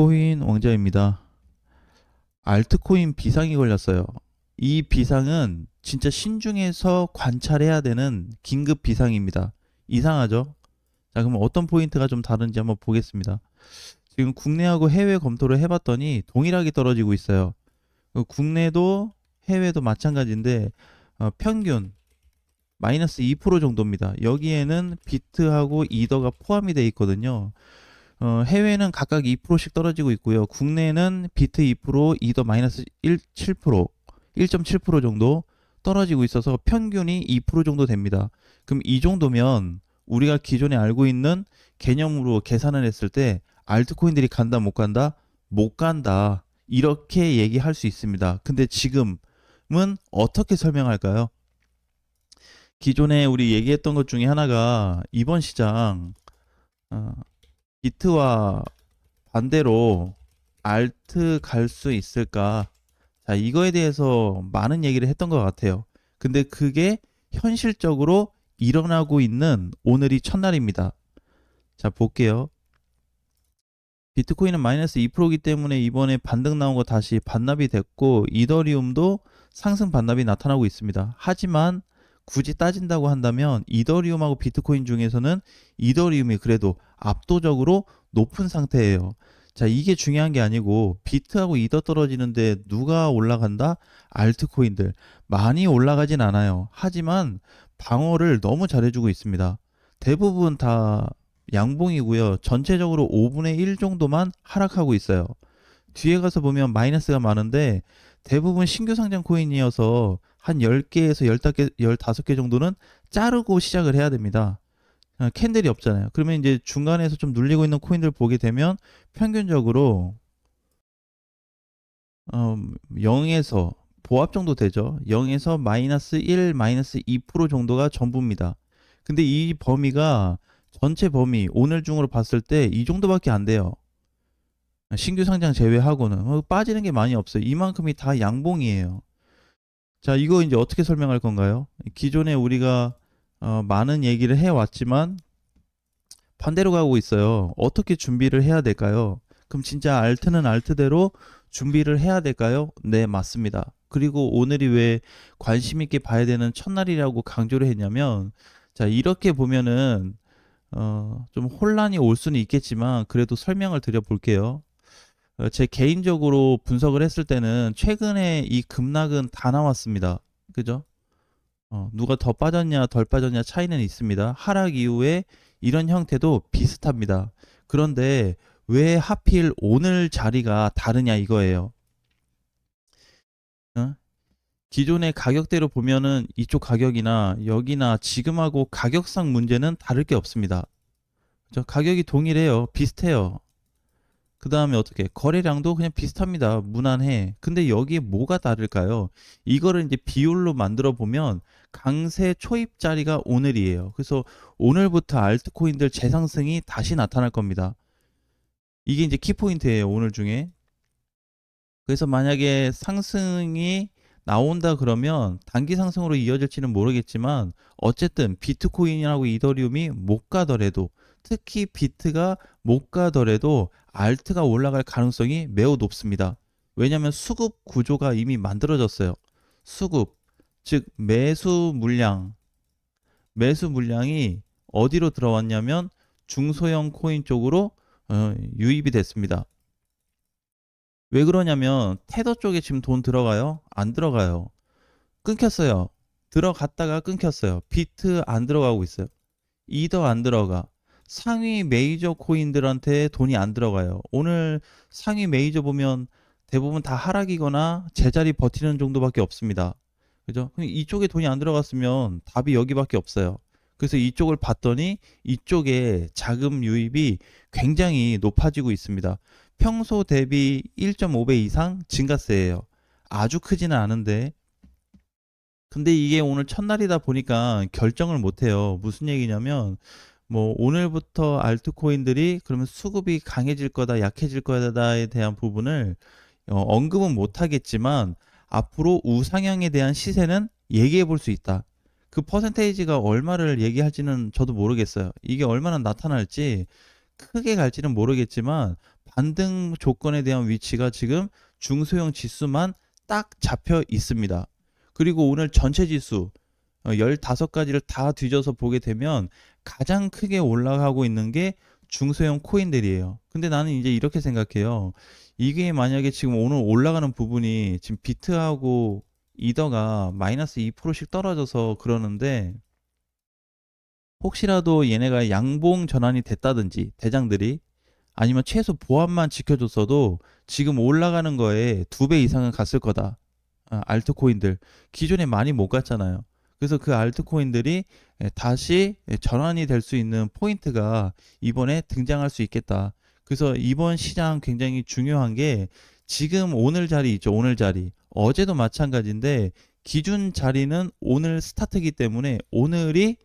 비트코인 왕자입니다. 알트코인 비상이 걸렸어요. 이 비상은 진짜 신중해서 관찰해야 되는 긴급 비상입니다. 이상하죠? 자, 그럼 어떤 포인트가 좀 다른지 한번 보겠습니다. 지금 국내하고 해외 검토를 해봤더니 동일하게 떨어지고 있어요. 국내도 해외도 마찬가지인데 평균 마이너스 2% 정도입니다. 여기에는 비트하고 이더가 포함이 되어 있거든요. 해외는 각각 2%씩 떨어지고 있고요. 국내는 비트 2%, 이더 마이너스 7%, 1.7% 정도 떨어지고 있어서 평균이 2% 정도 됩니다. 그럼 이 정도면 우리가 기존에 알고 있는 개념으로 계산을 했을 때 알트코인들이 간다 못 간다? 못 간다. 이렇게 얘기할 수 있습니다. 근데 지금은 어떻게 설명할까요? 기존에 우리 얘기했던 것 중에 하나가 이번 시장 어, 비트와 반대로 알트 갈 수 있을까? 자, 이거에 대해서 많은 얘기를 했던 것 같아요. 근데 그게 현실적으로 일어나고 있는 오늘이 첫날입니다. 자, 볼게요. 비트코인은 마이너스 2%이기 때문에 이번에 반등 나온 거 다시 반납이 됐고, 이더리움도 상승 반납이 나타나고 있습니다. 하지만 굳이 따진다고 한다면 이더리움하고 비트코인 중에서는 이더리움이 그래도 압도적으로 높은 상태예요. 자, 이게 중요한 게 아니고 비트하고 이더 떨어지는데 누가 올라간다? 알트코인들. 많이 올라가진 않아요. 하지만 방어를 너무 잘해주고 있습니다. 대부분 다 양봉이고요. 전체적으로 5분의 1 정도만 하락하고 있어요. 뒤에 가서 보면 마이너스가 많은데 대부분 신규 상장 코인이어서 한 10개에서 15개, 15개 정도는 자르고 시작을 해야 됩니다. 캔들이 없잖아요. 그러면 이제 중간에서 좀 눌리고 있는 코인들 보게 되면 평균적으로 0에서 보합 정도 되죠. 0에서 마이너스 1, 마이너스 2% 정도가 전부입니다. 근데 이 범위가 전체 범위 오늘 중으로 봤을 때 이 정도밖에 안 돼요. 신규 상장 제외하고는 빠지는 게 많이 없어요. 이만큼이 다 양봉이에요. 자, 이거 이제 어떻게 설명할 건가요? 기존에 우리가 많은 얘기를 해왔지만 반대로 가고 있어요. 어떻게 준비를 해야 될까요? 그럼 진짜 알트는 알트대로 준비를 해야 될까요? 네, 맞습니다. 그리고 오늘이 왜 관심 있게 봐야 되는 첫날이라고 강조를 했냐면, 자, 이렇게 보면은 좀 혼란이 올 수는 있겠지만 그래도 설명을 드려 볼게요. 제 개인적으로 분석을 했을 때는 최근에 이 급락은 다 나왔습니다. 그죠? 누가 더 빠졌냐 덜 빠졌냐 차이는 있습니다. 하락 이후에 이런 형태도 비슷합니다. 그런데 왜 하필 오늘 자리가 다르냐 이거예요. 어? 기존의 가격대로 보면은 이쪽 가격이나 여기나 지금하고 가격상 문제는 다를 게 없습니다. 그죠? 가격이 동일해요. 비슷해요. 그 다음에 어떻게 거래량도 그냥 비슷합니다. 무난해. 근데 여기에 뭐가 다를까요? 이거를 이제 비율로 만들어 보면 강세 초입 자리가 오늘이에요. 그래서 오늘부터 알트코인들 재상승이 다시 나타날 겁니다. 이게 이제 키포인트예요. 오늘 중에. 그래서 만약에 상승이 나온다 그러면 단기 상승으로 이어질지는 모르겠지만 어쨌든 비트코인이라고 이더리움이 못 가더라도 특히 비트가 못 가더라도 알트가 올라갈 가능성이 매우 높습니다. 왜냐하면 수급 구조가 이미 만들어졌어요. 수급, 즉 매수 물량이 어디로 들어왔냐면 중소형 코인 쪽으로 유입이 됐습니다. 왜 그러냐면 테더 쪽에 지금 돈 들어가요? 안 들어가요. 끊겼어요. 들어갔다가 끊겼어요. 비트 안 들어가고 있어요. 이더 안 들어가. 상위 메이저 코인들한테 돈이 안 들어가요. 오늘 상위 메이저 보면 대부분 다 하락이거나 제자리 버티는 정도밖에 없습니다. 그죠? 이쪽에 돈이 안 들어갔으면 답이 여기밖에 없어요. 그래서 이쪽을 봤더니 이쪽에 자금 유입이 굉장히 높아지고 있습니다. 평소 대비 1.5배 이상 증가세예요. 아주 크지는 않은데 근데 이게 오늘 첫날이다 보니까 결정을 못해요. 무슨 얘기냐면 뭐 오늘부터 알트코인들이 그러면 수급이 강해질 거다 약해질 거다에 대한 부분을 언급은 못하겠지만 앞으로 우상향에 대한 시세는 얘기해 볼 수 있다. 그 퍼센테이지가 얼마를 얘기할지는 저도 모르겠어요. 이게 얼마나 나타날지 크게 갈지는 모르겠지만 반등 조건에 대한 위치가 지금 중소형 지수만 딱 잡혀 있습니다. 그리고 오늘 전체 지수 15가지를 다 뒤져서 보게 되면 가장 크게 올라가고 있는 게 중소형 코인들이에요. 근데 나는 이제 이렇게 생각해요. 이게 만약에 지금 오늘 올라가는 부분이 지금 비트하고 이더가 마이너스 2%씩 떨어져서 그러는데, 혹시라도 얘네가 양봉 전환이 됐다든지 대장들이, 아니면 최소 보합만 지켜줬어도 지금 올라가는 거에 2배 이상은 갔을 거다. 알트코인들 기존에 많이 못 갔잖아요. 그래서 그 알트코인들이 다시 전환이 될 수 있는 포인트가 이번에 등장할 수 있겠다. 그래서 이번 시장 굉장히 중요한 게, 지금 오늘 자리 있죠. 오늘 자리. 어제도 마찬가지인데 기준 자리는 오늘 스타트이기 때문에 오늘이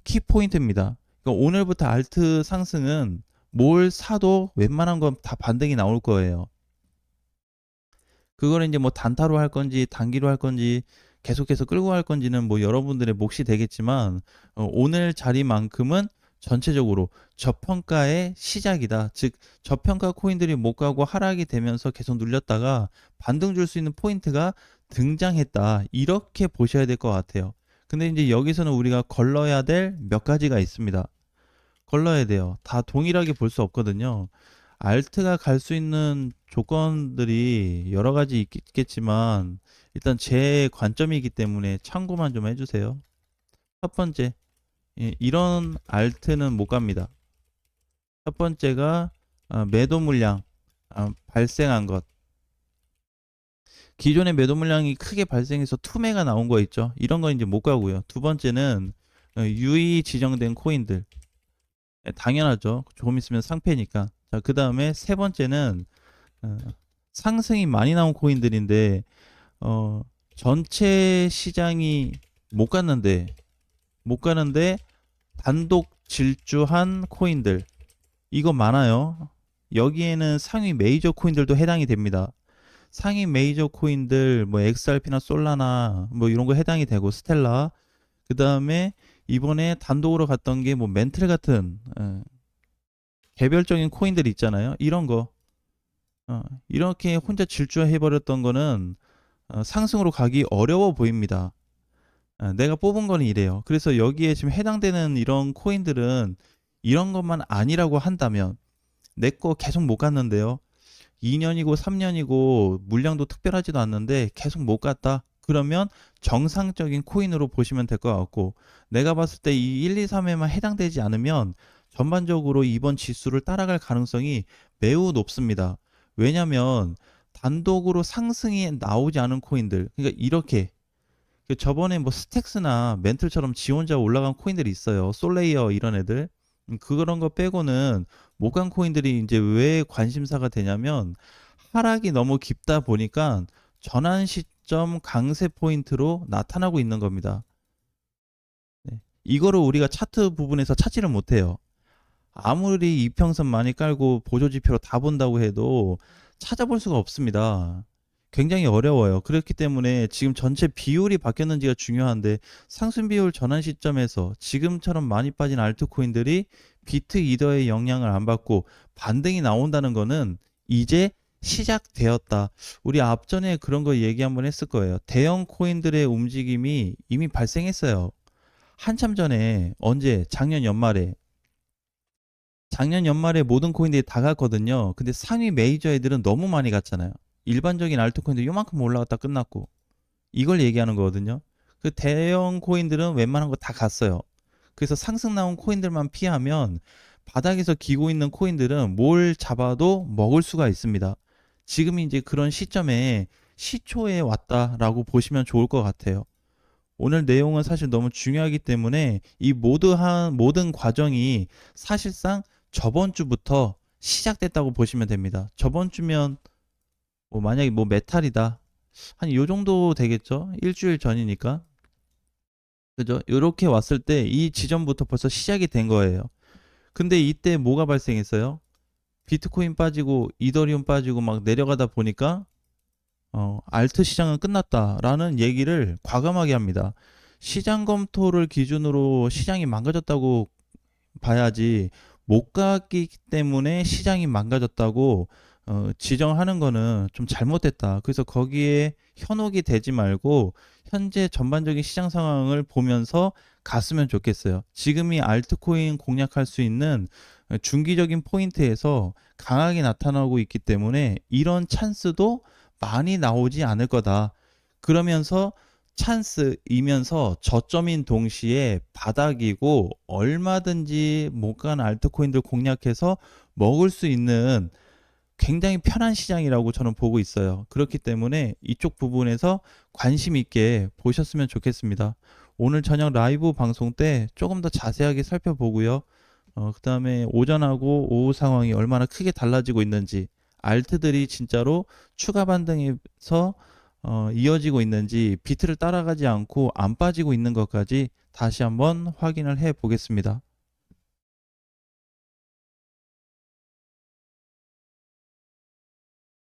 키포인트입니다. 그러니까 오늘부터 알트 상승은 뭘 사도 웬만한 건 다 반등이 나올 거예요. 그거는 이제 뭐 단타로 할 건지 단기로 할 건지 계속해서 끌고 갈 건지는 뭐 여러분들의 몫이 되겠지만, 오늘 자리만큼은 전체적으로 저평가의 시작이다. 즉 저평가 코인들이 못 가고 하락이 되면서 계속 눌렸다가 반등 줄 수 있는 포인트가 등장했다. 이렇게 보셔야 될 것 같아요. 근데 이제 여기서는 우리가 걸러야 될 몇 가지가 있습니다. 걸러야 돼요. 다 동일하게 볼 수 없거든요. 알트가 갈 수 있는 조건들이 여러 가지 있겠지만 일단 제 관점이기 때문에 참고만 좀 해주세요. 첫 번째, 이런 알트는 못 갑니다. 첫 번째가 매도 물량 발생한 것. 기존의 매도 물량이 크게 발생해서 투매가 나온 거 있죠. 이런 건 이제 못 가고요. 두 번째는 유의 지정된 코인들. 당연하죠. 조금 있으면 상패니까. 자, 그 다음에 세 번째는 상승이 많이 나온 코인들인데 전체 시장이 못 갔는데 단독 질주한 코인들, 이거 많아요. 여기에는 상위 메이저 코인들도 해당이 됩니다. 상위 메이저 코인들 뭐 XRP나 솔라나 뭐 이런 거 해당이 되고, 스텔라, 그 다음에 이번에 단독으로 갔던 게 뭐 멘틀 같은 개별적인 코인들이 있잖아요. 이런 거 이렇게 혼자 질주해버렸던 거는 상승으로 가기 어려워 보입니다. 내가 뽑은 거는 이래요. 그래서 여기에 지금 해당되는 이런 코인들은 이런 것만 아니라고 한다면, 내 거 계속 못 갔는데요. 2년이고 3년이고 물량도 특별하지도 않는데 계속 못 갔다. 그러면 정상적인 코인으로 보시면 될 것 같고, 내가 봤을 때 이 1, 2, 3에만 해당되지 않으면 전반적으로 이번 지수를 따라갈 가능성이 매우 높습니다. 왜냐면 단독으로 상승이 나오지 않은 코인들, 그러니까 이렇게 저번에 뭐 스택스나 멘틀처럼 지 혼자 올라간 코인들이 있어요. 솔레이어 이런 애들. 그런 거 빼고는 못 간 코인들이 이제 왜 관심사가 되냐면, 하락이 너무 깊다 보니까 전환 시점 강세 포인트로 나타나고 있는 겁니다. 네. 이거를 우리가 차트 부분에서 찾지를 못해요. 아무리 이평선 많이 깔고 보조지표로 다 본다고 해도 찾아볼 수가 없습니다. 굉장히 어려워요. 그렇기 때문에 지금 전체 비율이 바뀌었는지가 중요한데, 상승 비율 전환 시점에서 지금처럼 많이 빠진 알트코인들이 비트 이더의 영향을 안 받고 반등이 나온다는 거는 이제 시작되었다. 우리 앞전에 그런 거 얘기 한번 했을 거예요. 대형 코인들의 움직임이 이미 발생했어요. 한참 전에, 언제? 작년 연말에 모든 코인들이 다 갔거든요. 근데 상위 메이저 애들은 너무 많이 갔잖아요. 일반적인 알트코인들 요만큼 올라갔다 끝났고, 이걸 얘기하는 거거든요. 그 대형 코인들은 웬만한 거 다 갔어요. 그래서 상승 나온 코인들만 피하면 바닥에서 기고 있는 코인들은 뭘 잡아도 먹을 수가 있습니다. 지금이 이제 그런 시점에 시초에 왔다라고 보시면 좋을 것 같아요. 오늘 내용은 사실 너무 중요하기 때문에 이 모든 과정이 사실상 저번 주부터 시작됐다고 보시면 됩니다. 저번 주면 뭐 만약에 뭐 메탈이다, 한 요 정도 되겠죠? 일주일 전이니까. 그죠? 이렇게 왔을 때 이 지점부터 벌써 시작이 된 거예요. 근데 이때 뭐가 발생했어요? 비트코인 빠지고 이더리움 빠지고 막 내려가다 보니까 알트 시장은 끝났다라는 얘기를 과감하게 합니다. 시장 검토를 기준으로 시장이 망가졌다고 봐야지, 못 갔기 때문에 시장이 망가졌다고 지정하는 거는 좀 잘못됐다. 그래서 거기에 현혹이 되지 말고 현재 전반적인 시장 상황을 보면서 갔으면 좋겠어요. 지금이 알트코인 공략할 수 있는 중기적인 포인트에서 강하게 나타나고 있기 때문에 이런 찬스도 많이 나오지 않을 거다. 그러면서 찬스이면서 저점인 동시에 바닥이고 얼마든지 못 가는 알트코인들 공략해서 먹을 수 있는 굉장히 편한 시장이라고 저는 보고 있어요. 그렇기 때문에 이쪽 부분에서 관심 있게 보셨으면 좋겠습니다. 오늘 저녁 라이브 방송 때 조금 더 자세하게 살펴보고요. 그다음에 오전하고 오후 상황이 얼마나 크게 달라지고 있는지, 알트들이 진짜로 추가 반등에서 이어지고 있는지, 비트를 따라가지 않고 안 빠지고 있는 것까지 다시 한번 확인을 해 보겠습니다.